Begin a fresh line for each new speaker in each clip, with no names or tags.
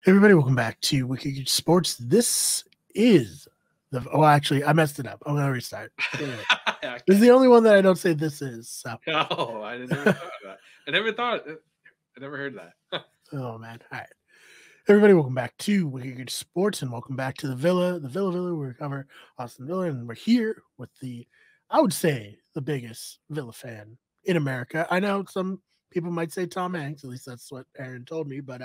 Everybody, welcome back to Wicked Sports. This is actually, I messed it up. I'm gonna restart. Wait.
Okay.
This is the only one that I don't say this is. So.
Oh, I never thought of that. I never heard that.
Oh man! All right, everybody, welcome back to Wicked Sports, and welcome back to the Villa. The Villa. We cover Aston Villa, and we're here with I would say, the biggest Villa fan in America. I know some people might say Tom Hanks. At least that's what Aaron told me. But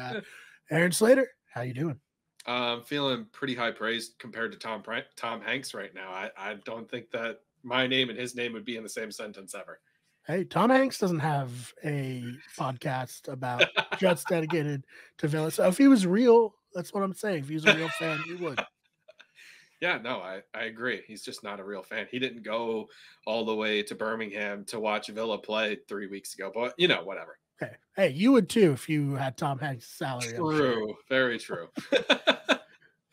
Aaron Slater, how you doing?
I'm feeling pretty high praise compared to Tom Hanks right now. I don't think that my name and his name would be in the same sentence ever.
Hey, Tom Hanks doesn't have a podcast about just dedicated to Villa. So if he was real, that's what I'm saying. If he was a real fan, he would.
Yeah, no, I agree. He's just not a real fan. He didn't go all the way to Birmingham to watch Villa play 3 weeks ago, but whatever.
Hey, you would too if you had Tom Hanks' salary.
True, sure. Very true.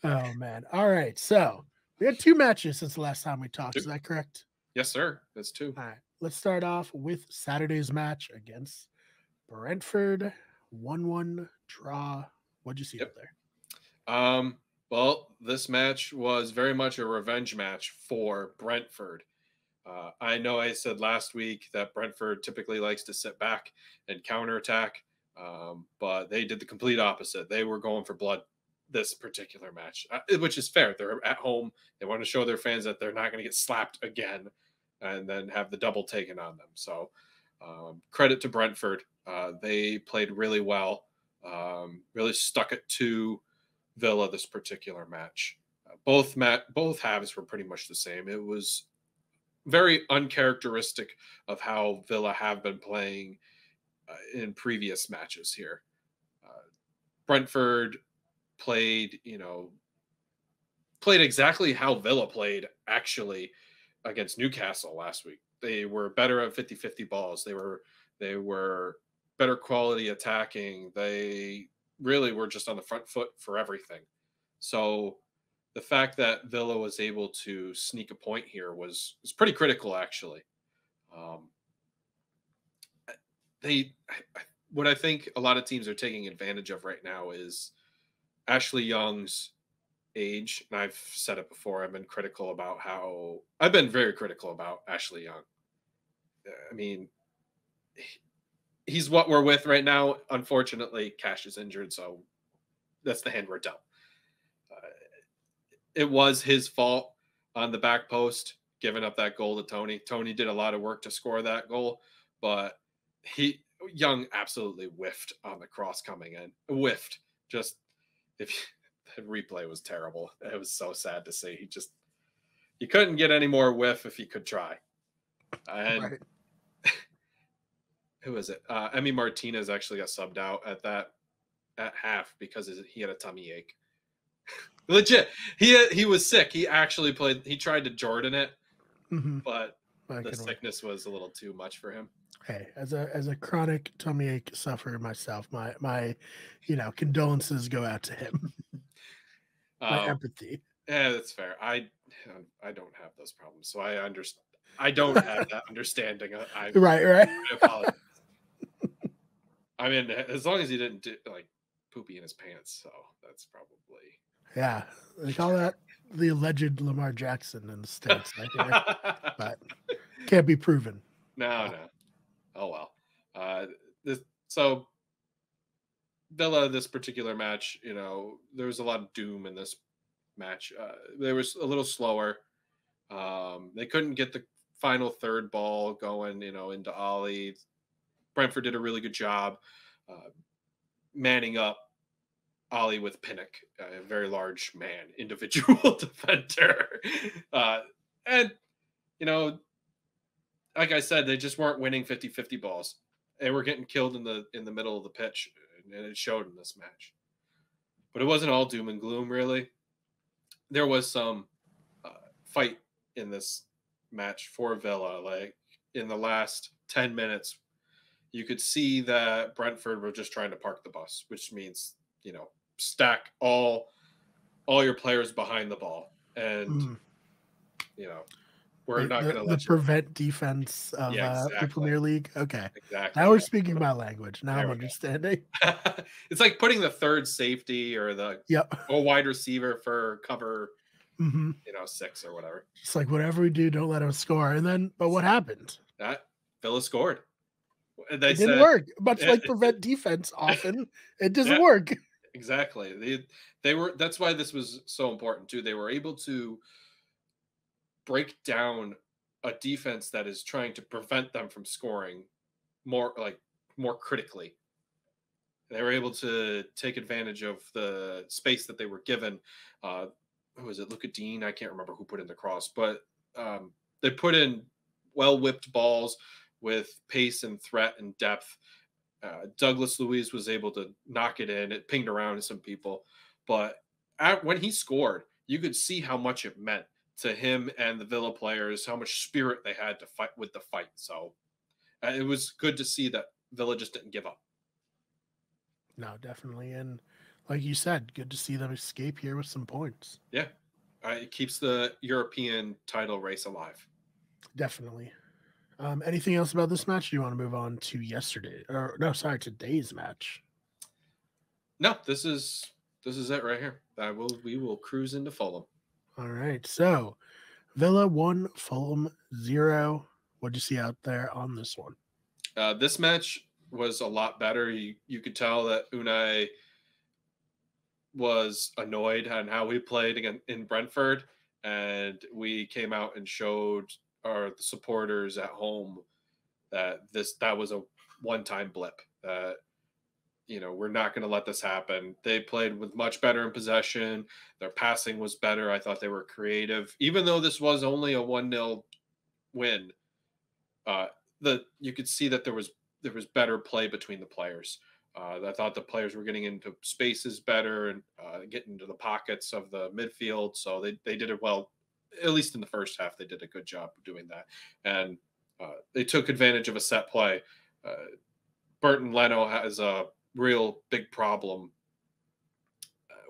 Oh man! All right, so we had 2 matches since the last time we talked. Is that correct?
Yes, sir. That's 2.
All right, let's start off with Saturday's match against Brentford. 1-1 draw. What'd you see up there?
Well, this match was very much a revenge match for Brentford. I know I said last week that Brentford typically likes to sit back and counterattack, but they did the complete opposite. They were going for blood this particular match, which is fair. They're at home. They want to show their fans that they're not going to get slapped again and then have the double taken on them. So credit to Brentford. They played really well, really stuck it to Villa this particular match. Both halves were pretty much the same. It was very uncharacteristic of how Villa have been playing in previous matches here. Brentford played exactly how Villa played actually against Newcastle last week. They were better at 50-50 balls. They were better quality attacking. They really were just on the front foot for everything. So the fact that Villa was able to sneak a point here was pretty critical, actually. What I think a lot of teams are taking advantage of right now is Ashley Young's age. And I've said it before. I've been very critical about Ashley Young. I mean, he's what we're with right now. Unfortunately, Cash is injured, so that's the hand we're dealt. It was his fault on the back post, giving up that goal to Tony. Tony did a lot of work to score that goal, but Young absolutely whiffed on the cross coming in. Whiffed. Just the replay was terrible. It was so sad to see. He couldn't get any more whiff if he could try. And
right.
Who is it? Emi Martinez actually got subbed out at half because he had a tummy ache. Legit. He was sick. He actually played. He tried to Jordan it, but the sickness was a little too much for him.
Hey, as a chronic tummy ache sufferer myself, my condolences go out to him. My empathy.
Yeah, that's fair. I don't have those problems, so I understand. I don't have that understanding.
Right.
I apologize. I mean, as long as he didn't do, poopy in his pants, so that's probably.
Yeah, they call that the alleged Lamar Jackson in the States, but can't be proven.
No. Oh well. So Villa, this particular match, there was a lot of doom in this match. They were a little slower. They couldn't get the final third ball going, into Ollie. Brentford did a really good job manning up Ollie with Pinnock, a very large man, individual defender. And, like I said, they just weren't winning 50-50 balls. They were getting killed in the middle of the pitch, and it showed in this match. But it wasn't all doom and gloom, really. There was some fight in this match for Villa. Like, in the last 10 minutes, you could see that Brentford were just trying to park the bus, which means, stack all your players behind the ball. And, We're not going to
The
let you.
prevent defense of
Yeah,
the
exactly.
Premier League. Okay, now
Exactly.
we're
Yeah.
speaking my language. Now
There
I'm
we
understanding.
go. It's like putting the third safety or the
Yep.
wide receiver for cover,
Hmm.
6 or whatever.
It's like whatever we do, don't let them score. And then, but what happened?
That Villa scored. They
It didn't
said,
work. Much like prevent defense, often it doesn't
yeah,
work.
exactly. They were. That's why this was so important too. They were able to break down a defense that is trying to prevent them from scoring more critically. They were able to take advantage of the space that they were given. Who was it? Luca Dean? I can't remember who put in the cross, but they put in well whipped balls with pace and threat and depth. Douglas Luiz was able to knock it in. It pinged around to some people, but when he scored, you could see how much it meant to him and the Villa players, how much spirit they had to fight with the fight. So it was good to see that Villa just didn't give up.
No, definitely. And like you said, good to see them escape here with some points.
Yeah, it keeps the European title race alive.
Definitely. Anything else about this match? Do you want to move on to yesterday? Or no, sorry, today's match.
No, this is it right here. We will cruise into Fulham.
All right. So Villa 1, Fulham 0. What'd you see out there on this one?
This match was a lot better. You could tell that Unai was annoyed on how we played in Brentford, and we came out and showed the supporters at home that that was a one-time blip. We're not going to let this happen. They played with much better in possession. Their passing was better. I thought they were creative, even though this was only a 1-0 win. You could see that there was better play between the players. I thought the players were getting into spaces better and getting into the pockets of the midfield. So they did it well, at least in the first half. They did a good job of doing that. And they took advantage of a set play. Burton Leno has a real big problem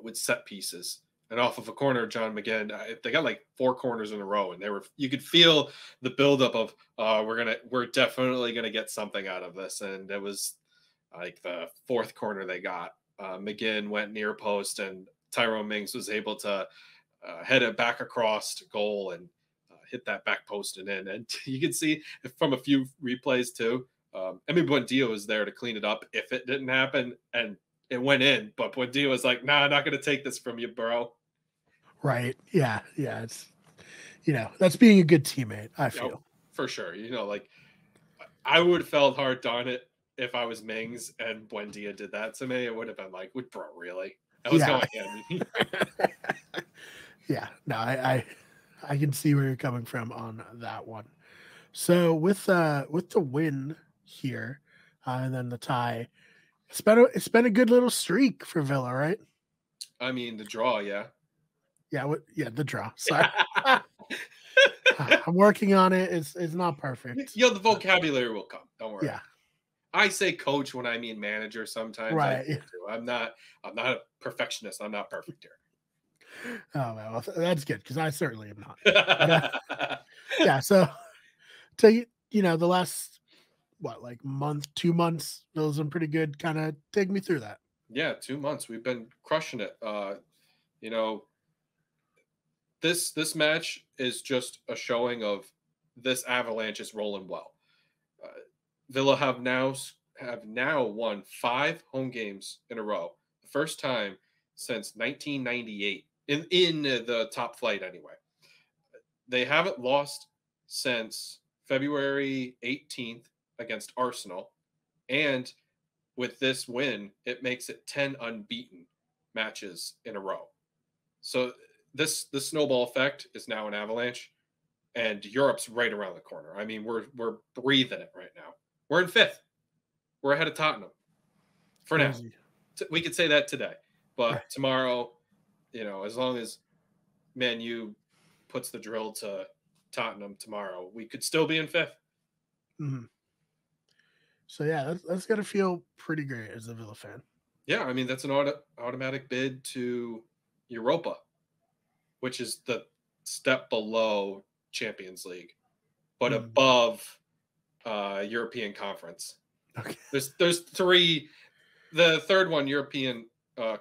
with set pieces. And off of a corner, John McGinn, they got like 4 corners in a row, and you could feel the buildup of we're definitely gonna get something out of this, and it was like the 4th corner they got. McGinn went near post, and Tyrone Mings was able to head it back across to goal and hit that back post and in. And you can see from a few replays too. Buendia was there to clean it up if it didn't happen, and it went in. But Buendia was like, "Nah, I'm not gonna take this from you, bro."
Right. Yeah. Yeah. It's, that's being a good teammate, I feel.
Oh, for sure. Like I would have felt hard on it if I was Mings and Buendia did that to me. It would have been like, bro, really? That was going in.
Yeah. No, I can see where you're coming from on that one. So with the win here, and then the tie, it's been a good little streak for Villa, right?
I mean, the draw, yeah.
Yeah, the draw. Sorry. I'm working on it. It's not perfect.
The vocabulary will come. Don't worry.
Yeah.
I say coach when I mean manager sometimes.
Right.
I'm not a perfectionist. I'm not perfect here.
Oh, well, that's good because I certainly am not. But, yeah, so to the last like 2 months, those are pretty good. Kind of take me through that.
Yeah, 2 months. We've been crushing it. This match is just a showing of this Avalanche is rolling well. Villa have now won 5 home games in a row. The first time since 1998 in the top flight anyway. They haven't lost since February 18th against Arsenal, and with this win, it makes it 10 unbeaten matches in a row. So the snowball effect is now an Avalanche, and Europe's right around the corner. I mean, we're breathing it right now. We're in 5th. We're ahead of Tottenham for
Crazy.
now. We could say that today, but tomorrow, as long as Man U puts the drill to Tottenham tomorrow, we could still be in 5th.
Mm-hmm. So yeah, that's gonna feel pretty great as a Villa fan.
Yeah, I mean that's an automatic bid to Europa, which is the step below Champions League, but
Mm.
above European Conference.
Okay.
There's three. The third one, European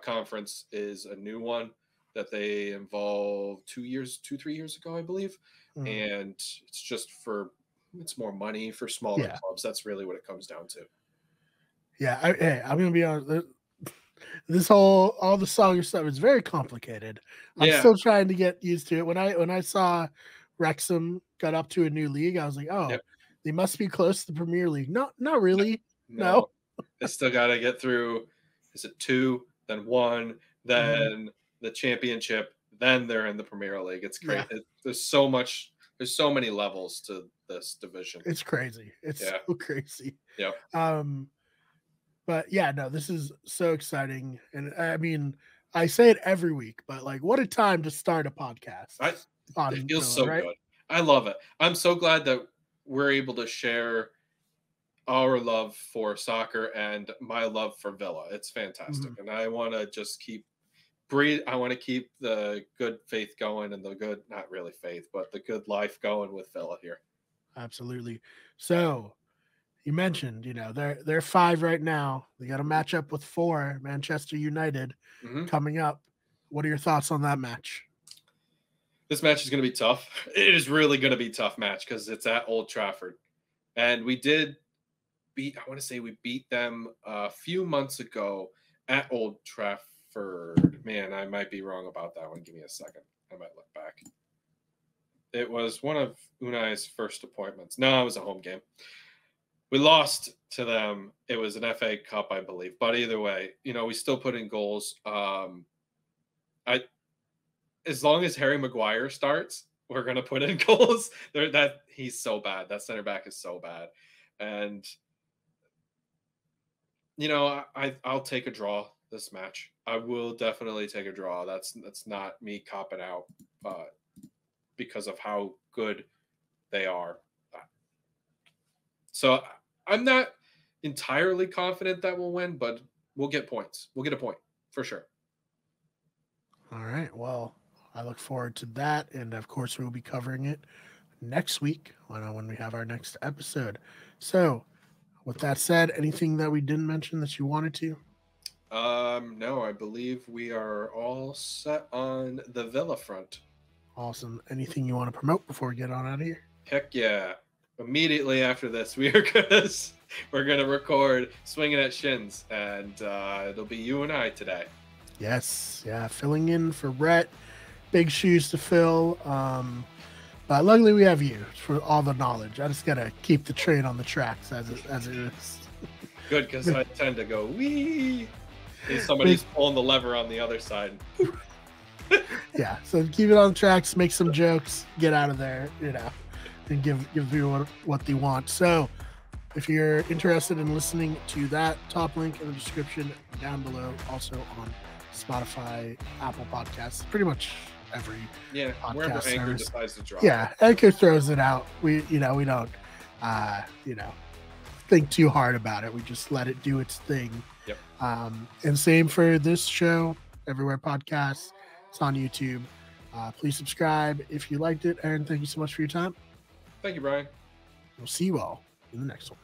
Conference, is a new one that they involved 3 years ago, I believe, and it's just it's more money for smaller clubs. That's really what it comes down to.
Yeah, I'm gonna be honest. All the soccer stuff is very complicated. I'm still trying to get used to it. When I saw Wrexham got up to a new league, I was like, oh, they must be close to the Premier League. Not really. No.
They still got to get through. Is it 2, then 1, then the Championship, then they're in the Premier League? It's crazy. Yeah. There's so much. There's so many levels to this division.
It's crazy. It's so crazy.
Yeah.
But yeah, no, this is so exciting. And I mean, I say it every week, but like, what a time to start a podcast.
It feels so good. I love it. I'm so glad that we're able to share our love for soccer and my love for Villa. It's fantastic. And I want to just I want to keep the good faith going and the good, not really faith, but the good life going with Villa here.
Absolutely. So, you mentioned, they're 5 right now. They got a matchup with 4, Manchester United, coming up. What are your thoughts on that match?
This match is going to be tough. It is really going to be a tough match because it's at Old Trafford. And we want to say we beat them a few months ago at Old Trafford. Man, I might be wrong about that one. Give me a second. I might look back. It was one of Unai's first appointments. No, it was a home game. We lost to them. It was an FA Cup, I believe. But either way, we still put in goals. As long as Harry Maguire starts, we're gonna put in goals. He's so bad. That center back is so bad, and I'll take a draw this match. I will definitely take a draw. That's not me copping out because of how good they are. So I'm not entirely confident that we'll win, but we'll get points. We'll get a point for sure.
All right. Well, I look forward to that. And of course, we'll be covering it next week when we have our next episode. So with that said, anything that we didn't mention that you wanted to?
No, I believe we are all set on the Villa front.
Awesome. Anything you want to promote before we get on out of here?
Heck yeah. Immediately after this, we're gonna record Swinging at Shins, and it'll be you and I today.
Yes, yeah, filling in for Brett. Big shoes to fill. But luckily we have you for all the knowledge. I just gotta keep the train on the tracks as it is.
Good, because I tend to go wee. And somebody's pulling the lever on the other side.
Yeah, so keep it on the tracks, make some jokes, get out of there, and give people what they want. So if you're interested in listening to that, top link in the description down below, also on Spotify, Apple Podcasts, pretty much every
wherever Anchor decides to drop.
Yeah, Anchor throws it out. We don't think too hard about it. We just let it do its thing.
Yep.
And same for this show, Everywhere Podcasts. It's on YouTube. Please subscribe if you liked it, and thank you so much for your time.
Thank you, Brian.
We'll see you all in the next one.